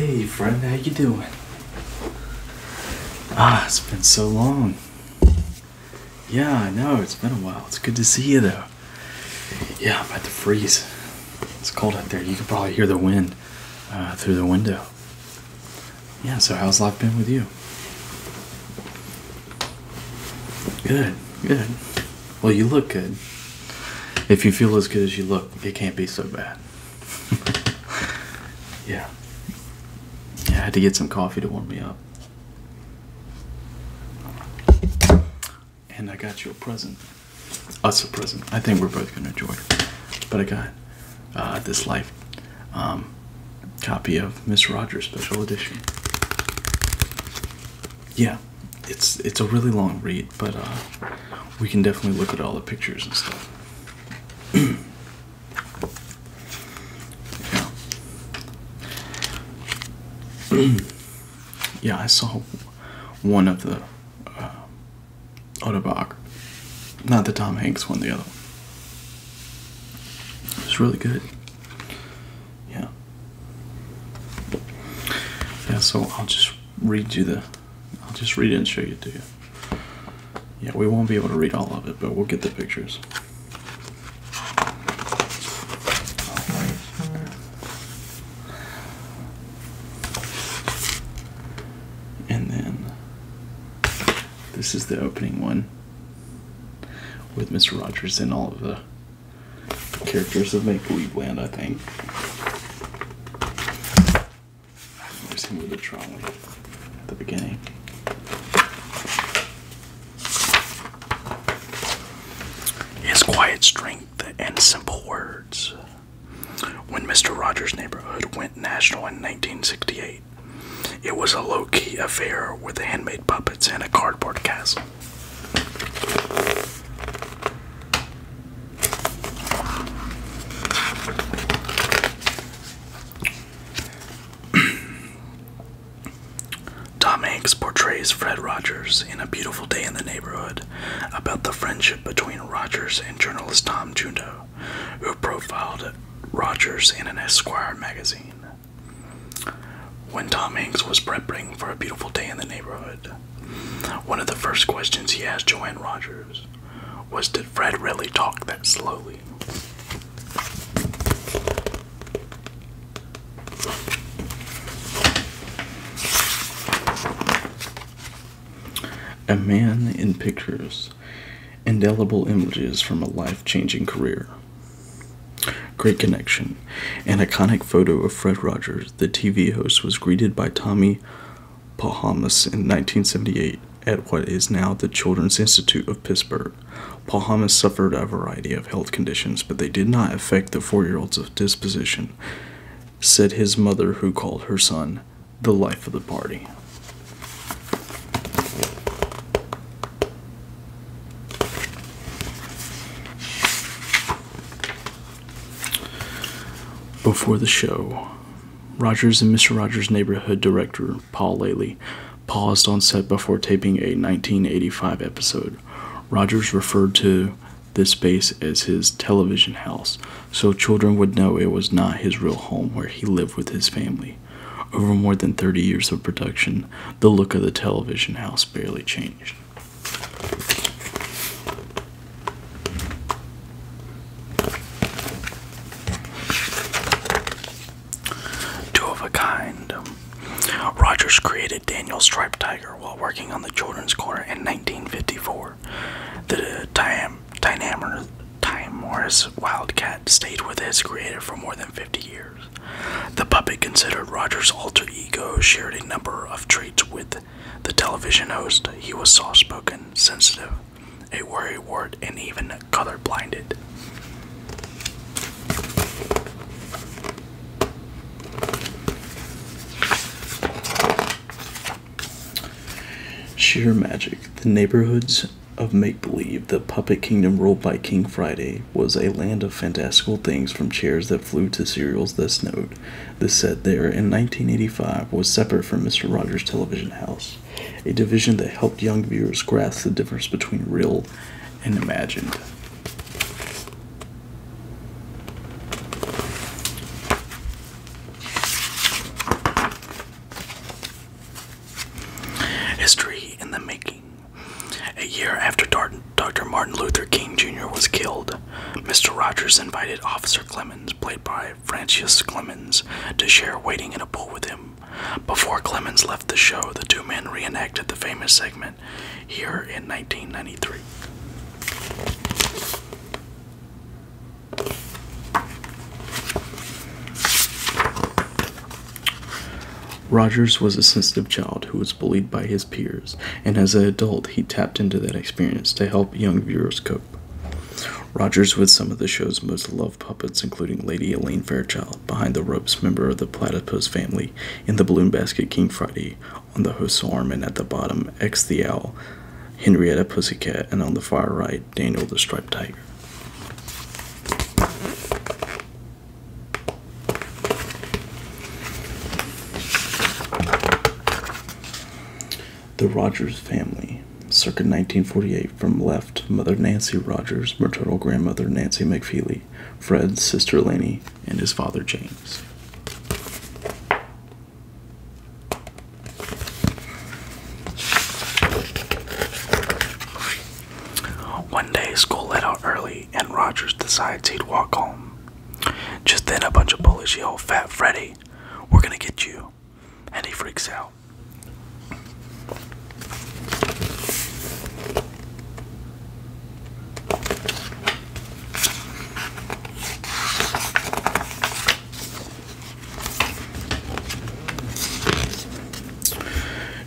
Hey friend, how you doing? It's been so long. Yeah, I know, it's been a while. It's good to see you though. Yeah, I'm about to freeze. It's cold out there. You can probably hear the wind through the window. Yeah, so how's life been with you? Good, good. Well, you look good. If you feel as good as you look, it can't be so bad. Yeah. I had to get some coffee to warm me up. And I got you a present. Us a present. I think we're both going to enjoy it. But I got this Life copy of Mr. Rogers Special Edition. Yeah, it's a really long read, but we can definitely look at all the pictures and stuff. Yeah, I saw one of the autobiography, not the Tom Hanks one, the other one. It was really good. Yeah. Yeah, so I'll just read it and show it to you. Yeah, we won't be able to read all of it, but we'll get the pictures. And then this is the opening one with Mr. Rogers and all of the characters of Make Believe Land, I think. There's him with the trolley at the beginning. His quiet strength and simple words. When Mr. Rogers' Neighborhood went national in 1968, it was a low-key affair with handmade puppets and a cardboard castle. Tom Hanks portrays Fred Rogers in A Beautiful Day in the Neighborhood about the friendship between Rogers and journalist Tom Jundo, who profiled Rogers in an Esquire magazine. When Tom Hanks was prepping for A Beautiful Day in the Neighborhood, one of the first questions he asked Joanne Rogers was, did Fred really talk that slowly? A man in pictures, indelible images from a life-changing career. Great connection. An iconic photo of Fred Rogers, the TV host, was greeted by Tommy Pahamas in 1978 at what is now the Children's Institute of Pittsburgh. Pahamas suffered a variety of health conditions, but they did not affect the 4-year-old's disposition, said his mother, who called her son the life of the party. Before the show, Rogers and Mr. Rogers' Neighborhood director Paul Laley paused on set before taping a 1985 episode. Rogers referred to this space as his television house, so children would know it was not his real home where he lived with his family. Over more than 30 years of production, the look of the television house barely changed. Rogers created Daniel Striped Tiger while working on the Children's Corner in 1954. The Timorous Wildcat stayed with his creator for more than 50 years. The puppet, considered Rogers' alter ego, shared a number of traits with the television host. He was soft-spoken, sensitive, a worrywart, and even color-blinded. Sheer magic. The neighborhoods of make-believe, the puppet kingdom ruled by King Friday, was a land of fantastical things, from chairs that flew to cereals that snowed. The set there in 1985 was separate from Mr. Rogers' television house, a division that helped young viewers grasp the difference between real and imagined. Dr. Martin Luther King Jr. was killed, Mr. Rogers invited Officer Clemens, played by Francis Clemens, to share waiting in a pool with him. Before Clemens left the show, the two men reenacted the famous segment here in 1993. Rogers was a sensitive child who was bullied by his peers, and as an adult, he tapped into that experience to help young viewers cope. Rogers was some of the show's most loved puppets, including Lady Elaine Fairchild, behind the ropes member of the platypus family, in the balloon basket King Friday, on the host's arm, and at the bottom, X the Owl, Henrietta Pussycat, and on the far right, Daniel the Striped Tiger. The Rogers family, circa 1948, from left, Mother Nancy Rogers, maternal grandmother Nancy McFeely, Fred's sister Laney, and his father James. One day, school let out early, and Rogers decides he'd walk home. Just then, a bunch of bullies yell, "Fat Freddy, we're gonna get you," and he freaks out.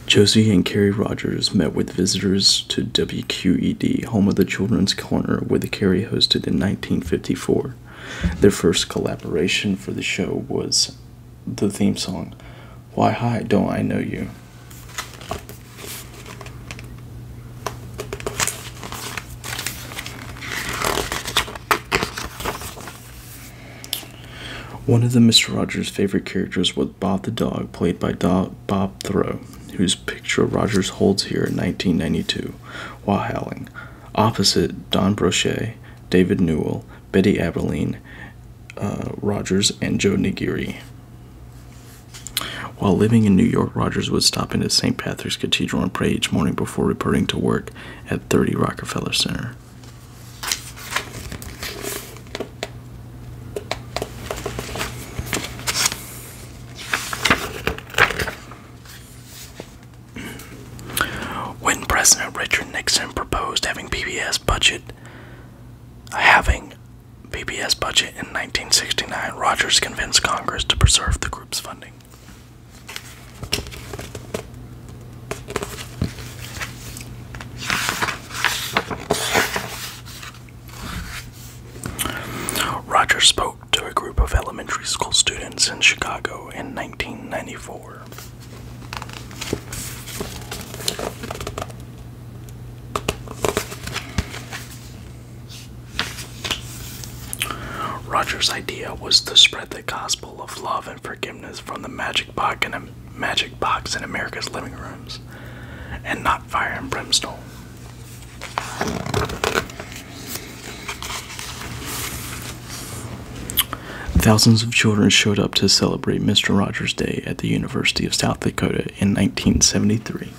Josie and Carrie Rogers met with visitors to WQED, home of the Children's Corner, where the Carrie hosted in 1954. Their first collaboration for the show was the theme song, "Why Hi, Don't I Know You?" One of the Mr. Rogers' favorite characters was Bob the dog, played by Bob Thoreau, whose picture Rogers holds here in 1992 while howling. Opposite, Don Brochet, David Newell, Betty Abilene, Rogers, and Joe Nigiri. While living in New York, Rogers would stop in at St. Patrick's Cathedral and pray each morning before reporting to work at 30 Rockefeller Center. When President Richard Nixon proposed having PBS budget in 1969, Rogers convinced Congress to preserve the group's funding. Rogers spoke to a group of elementary school students in Chicago in 1994. Rogers' idea was to spread the gospel of love and forgiveness from the magic box in America's living rooms, and not fire and brimstone. Thousands of children showed up to celebrate Mr. Rogers' Day at the University of South Dakota in 1973.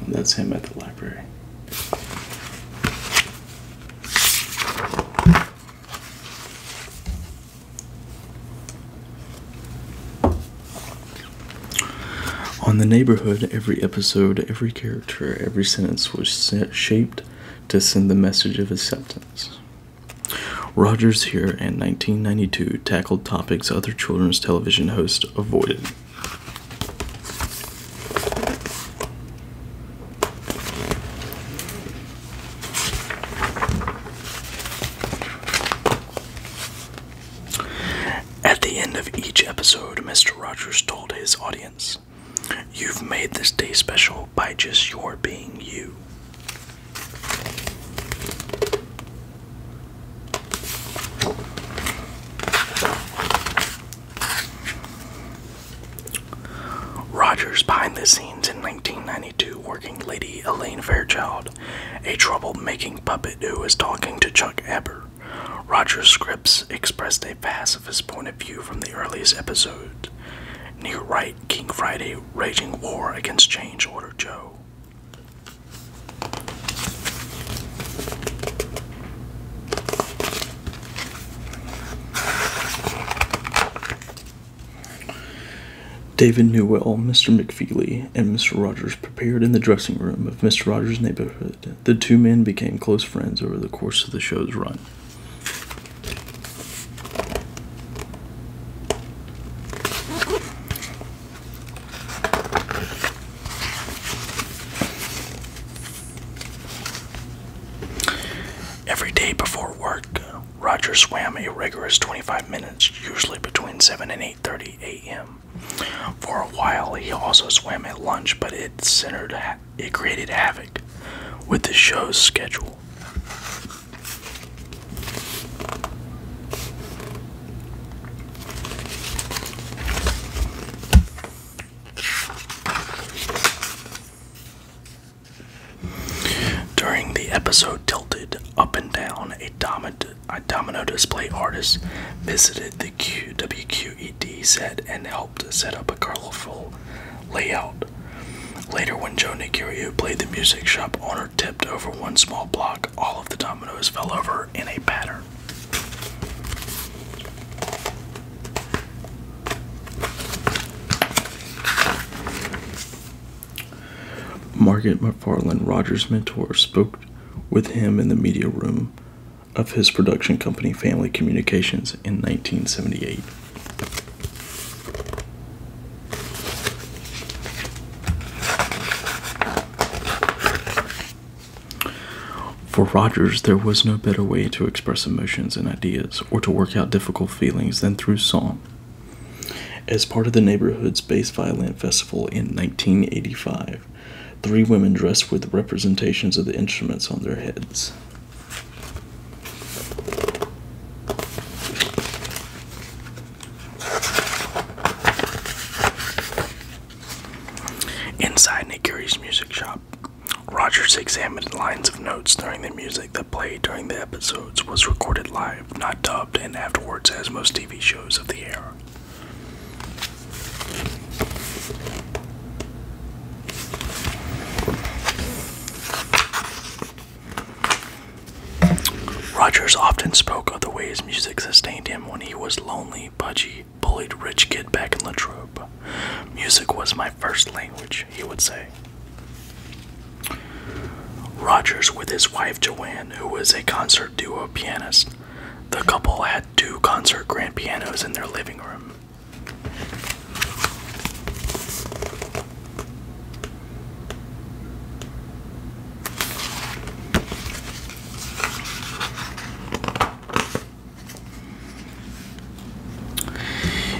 And that's him at the library. On The Neighborhood, every episode, every character, every sentence was shaped to send the message of acceptance. Rogers here in 1992 tackled topics other children's television hosts avoided. At the end of each episode, Mr. Rogers told his audience, "You've made this day special by just your being you." Rogers behind the scenes in 1992 working Lady Elaine Fairchild, a troublemaking puppet who was talking to Chuck Eber. Rogers' scripts expressed a pacifist point of view from the earliest episode. Near right, King Friday, raging war against Change Order Joe. David Newell, Mr. McFeely, and Mr. Rogers prepared in the dressing room of Mr. Rogers' neighborhood. The two men became close friends over the course of the show's run. Every day before work, Rogers swam a rigorous 25 minutes, usually between 7 and 8:30 a.m. For a while, he also swam at lunch, but it created havoc with the show's schedule. During the episode Tilted Up and Down, a domino display artist visited the WQED set and helped set up a colorful layout. Later, when Joe Nigiri, who played the music shop owner, tipped over one small block, all of the dominoes fell over in a pattern. Margaret McFarland, Rogers' mentor, spoke with him in the media room of his production company Family Communications in 1978. For Rogers, there was no better way to express emotions and ideas or to work out difficult feelings than through song. As part of the neighborhood's Bass Violin Festival in 1985, 3 women dressed with representations of the instruments on their heads. Inside Nigiri's music shop, Rogers examined lines of notes during the music that played during the episodes was recorded live, not dubbed, and afterwards, as most TV shows of the era. Rogers often spoke of the ways music sustained him when he was lonely, pudgy, bullied rich kid back in Latrobe. Music was my first language, he would say. Rogers with his wife Joanne, who was a concert duo pianist. The couple had 2 concert grand pianos in their living room.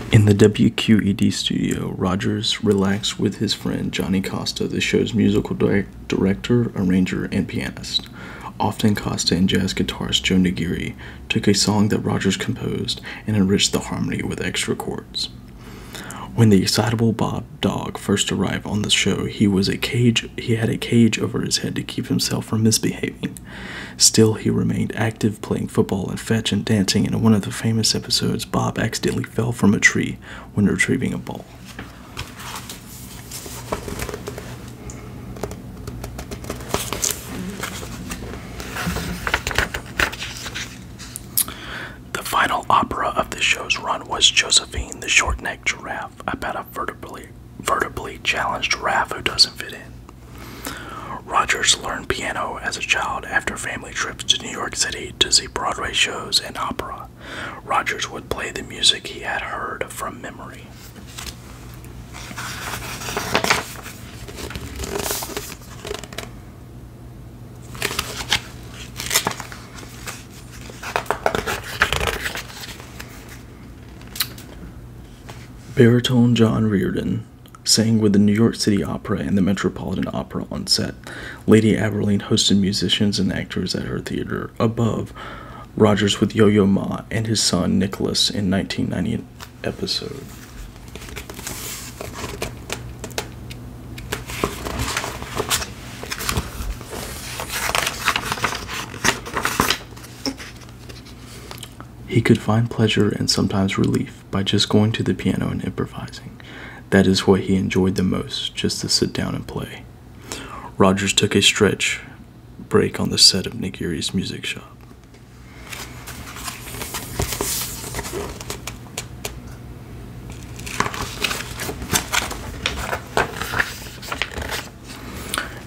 In the WQED studio, Rogers relaxed with his friend Johnny Costa, the show's musical director, arranger, and pianist. Often Costa and jazz guitarist Joe Nigiri took a song that Rogers composed and enriched the harmony with extra chords. When the excitable Bob Dog first arrived on the show, he had a cage over his head to keep himself from misbehaving. Still, he remained active, playing football and fetch and dancing, and in one of the famous episodes, Bob accidentally fell from a tree when retrieving a ball. The final opera of the show's run was Josephine, the Short-Necked Giraffe, about a vertebrally challenged giraffe who doesn't fit in. Rogers learned piano as a child after family trips to New York City to see Broadway shows and opera. Rogers would play the music he had heard from memory. Baritone John Reardon sang with the New York City Opera and the Metropolitan Opera on set. Lady Aberline hosted musicians and actors at her theater. Above, Rogers with Yo-Yo Ma and his son Nicholas in 1990 episode. He could find pleasure and sometimes relief by just going to the piano and improvising. That is what he enjoyed the most, just to sit down and play. Rogers took a stretch break on the set of Nigiri's music shop.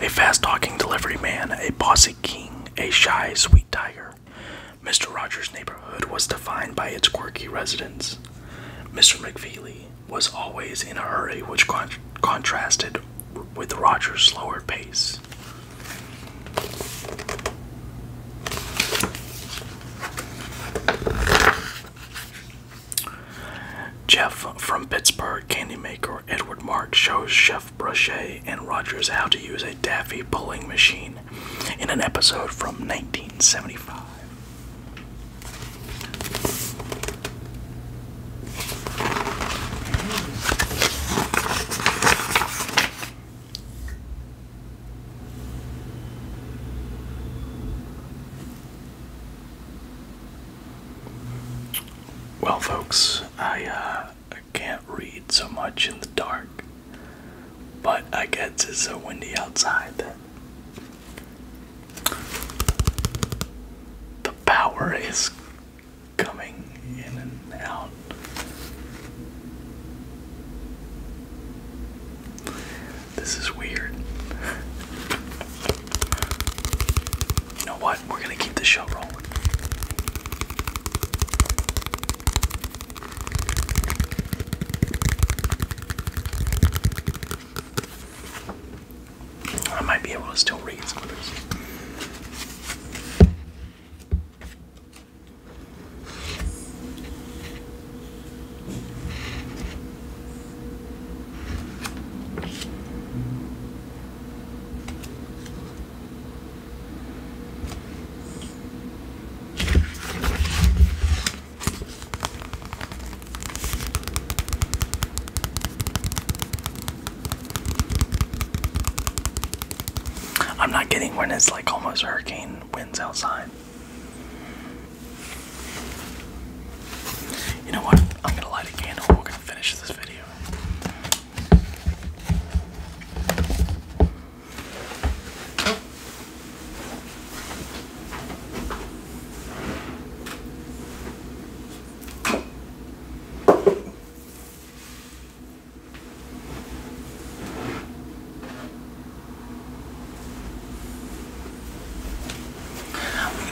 A fast-talking delivery man, a bossy king, a shy, sweet tiger. Mr. Rogers' neighborhood was defined by its quirky residents. Mr. McFeely was always in a hurry, which contrasted with Rogers' slower pace. Jeff from Pittsburgh candy maker Edward Mark shows Chef Brochet and Rogers how to use a taffy pulling machine in an episode from 1975. Well, folks, I can't read so much in the dark, but I guess it's so windy outside that the power is coming in and out. This is weird. You know what? We're gonna keep the show rolling. I might be able to still read some of this. I'm not getting when it's like almost hurricane winds outside. You know what? I'm gonna light a candle. We're gonna finish this video.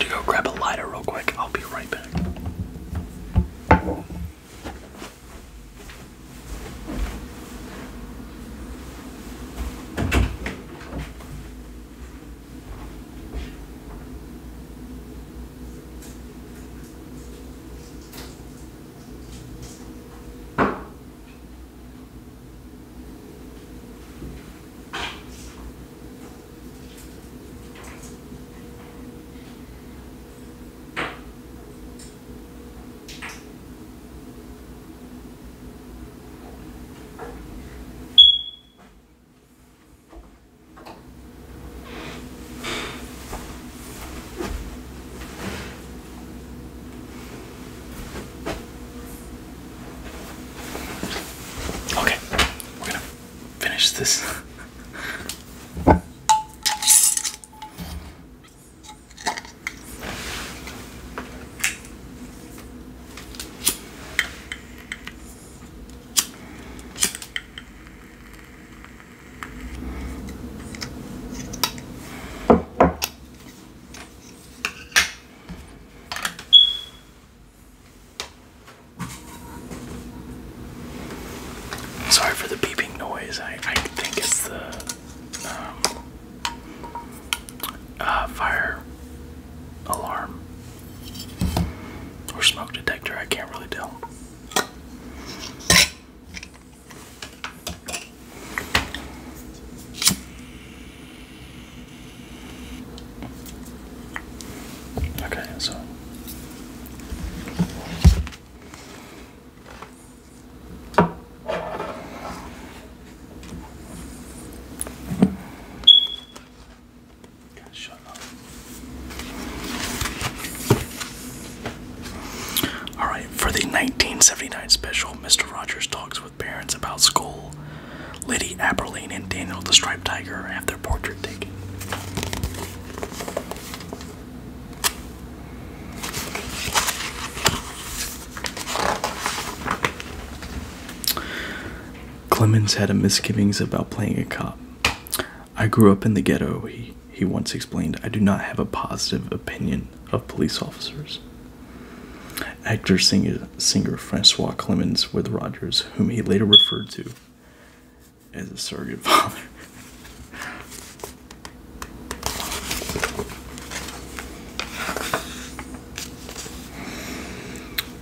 Go grab a lighter real quick. I'll be right back. This. Sorry for the beeping noise. I think it's the fire alarm or smoke detector. I can't really tell. Okay, so. For the 1979 special, Mr. Rogers talks with parents about school. Liddy Apperline and Daniel the Striped Tiger have their portrait taken. Clemens had a misgivings about playing a cop. I grew up in the ghetto, he once explained. I do not have a positive opinion of police officers. Actor singer Francois Clemens with Rogers, whom he later referred to as a surrogate father.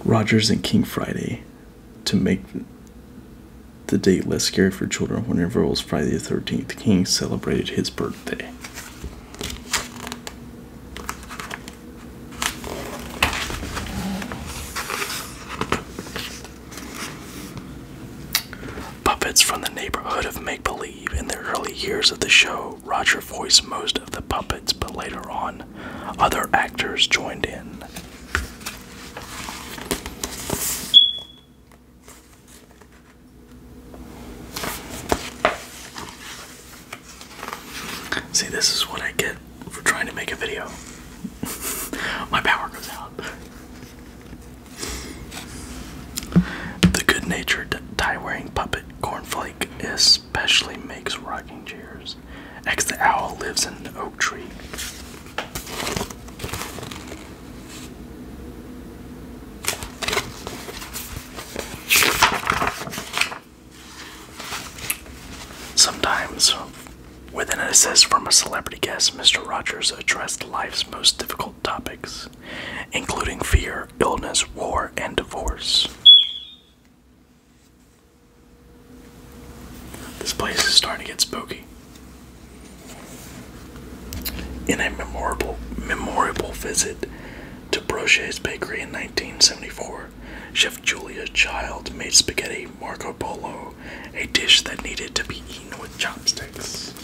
Rogers and King Friday, to make the date less scary for children, whenever it was Friday the 13th, King celebrated his birthday. Puppets from the neighborhood of make-believe. In the early years of the show, Roger voiced most of the puppets, but later on, other actors joined in. See, this is what I get for trying to make a video. My power goes out. The good-natured, tie-wearing puppet Cornflake especially makes rocking chairs. X the Owl lives in an oak tree. Sometimes, with an assist from a celebrity guest, Mr. Rogers addressed life's most difficult topics, including fear, illness, war, and divorce. This place is starting to get spooky. In a memorable visit to Brochet's Bakery in 1974, Chef Julia Child made spaghetti Marco Polo, a dish that needed to be eaten with chopsticks.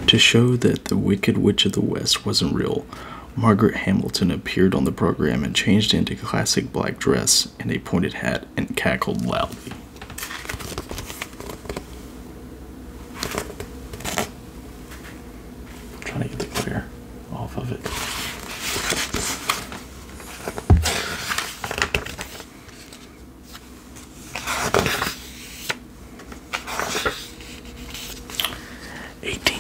To show that the Wicked Witch of the West wasn't real, Margaret Hamilton appeared on the program and changed into classic black dress and a pointed hat and cackled loudly. I'm trying to get the glare off of it.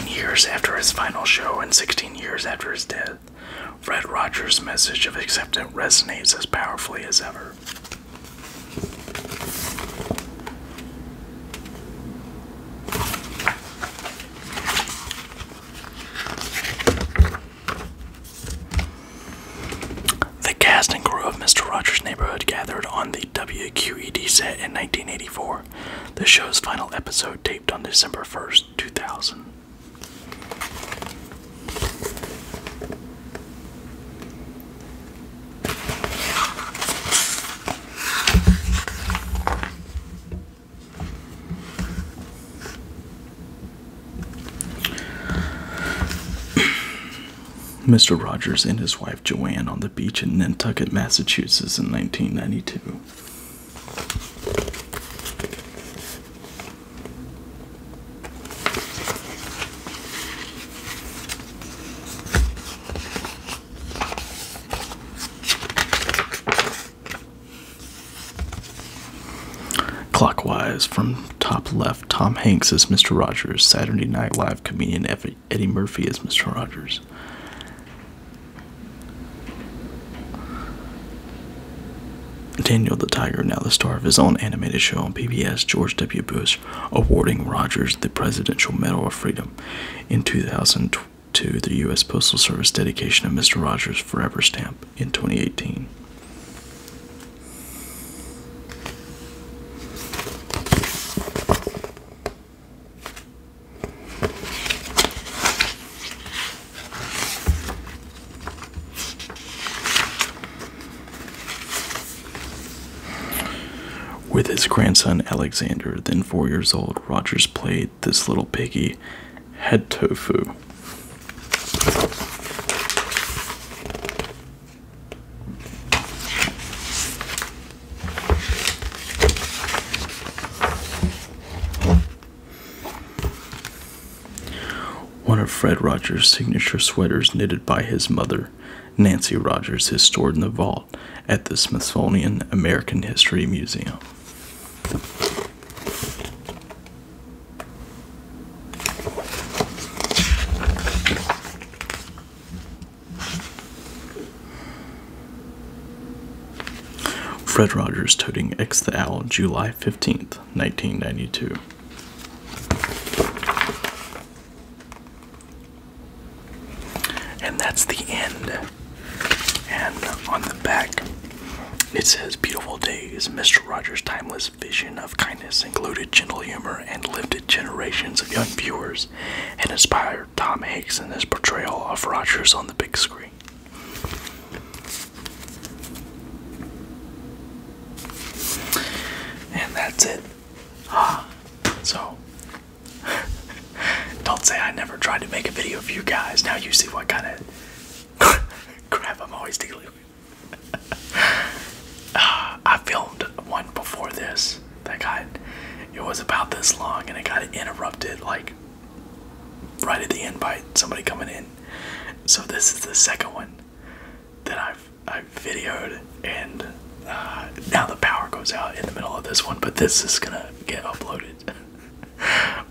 Years after his final show and 16 years after his death, Fred Rogers' message of acceptance resonates as powerfully as ever. The cast and crew of Mr. Rogers' Neighborhood gathered on the WQED set in 1984, the show's final episode taped on December 1st, 2000. Mr. Rogers and his wife Joanne on the beach in Nantucket, Massachusetts in 1992. Clockwise, from top left, Tom Hanks as Mr. Rogers, Saturday Night Live comedian Eddie Murphy as Mr. Rogers. Daniel the Tiger, now the star of his own animated show on PBS, George W. Bush, awarding Rogers the Presidential Medal of Freedom. In 2002, the U.S. Postal Service dedication of Mr. Rogers' Forever stamp in 2018. With his grandson Alexander, then 4 years old, Rogers played this little piggy, Head Tofu. One of of Fred Rogers' signature sweaters knitted by his mother, Nancy Rogers, is stored in the vault at the Smithsonian American History Museum. Fred Rogers toting X the Owl, July 15th, 1992. And that's the end. And on the back, it says, "Beautiful days, Mr. Rogers' timeless vision of kindness included gentle humor and lifted generations of young viewers and inspired Tom Hanks in his portrayal of Rogers on the big screen." And that's it. So, don't say I never tried to make a video for you guys. Now you see what kind of crap I'm always dealing with. I filmed one before this it was about this long, and it got interrupted like right at the end by somebody coming in. So this is the second one that I've videoed, and now the power goes out in the middle of this one, but this is gonna get uploaded.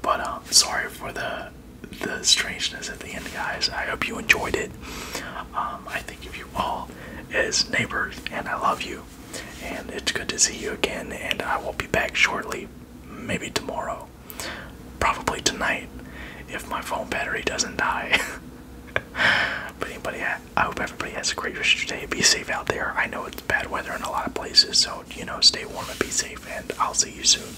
But sorry for the strangeness at the end, guys. I hope you enjoyed it. I think of you all as neighbors, and I love you, and it's good to see you again. And I will be back shortly, maybe tomorrow, probably tonight, if my phone battery doesn't die. But I hope everybody has a great rest of your day. Be safe out there. I know it's bad weather in a lot of places, so stay warm and be safe, and I'll see you soon.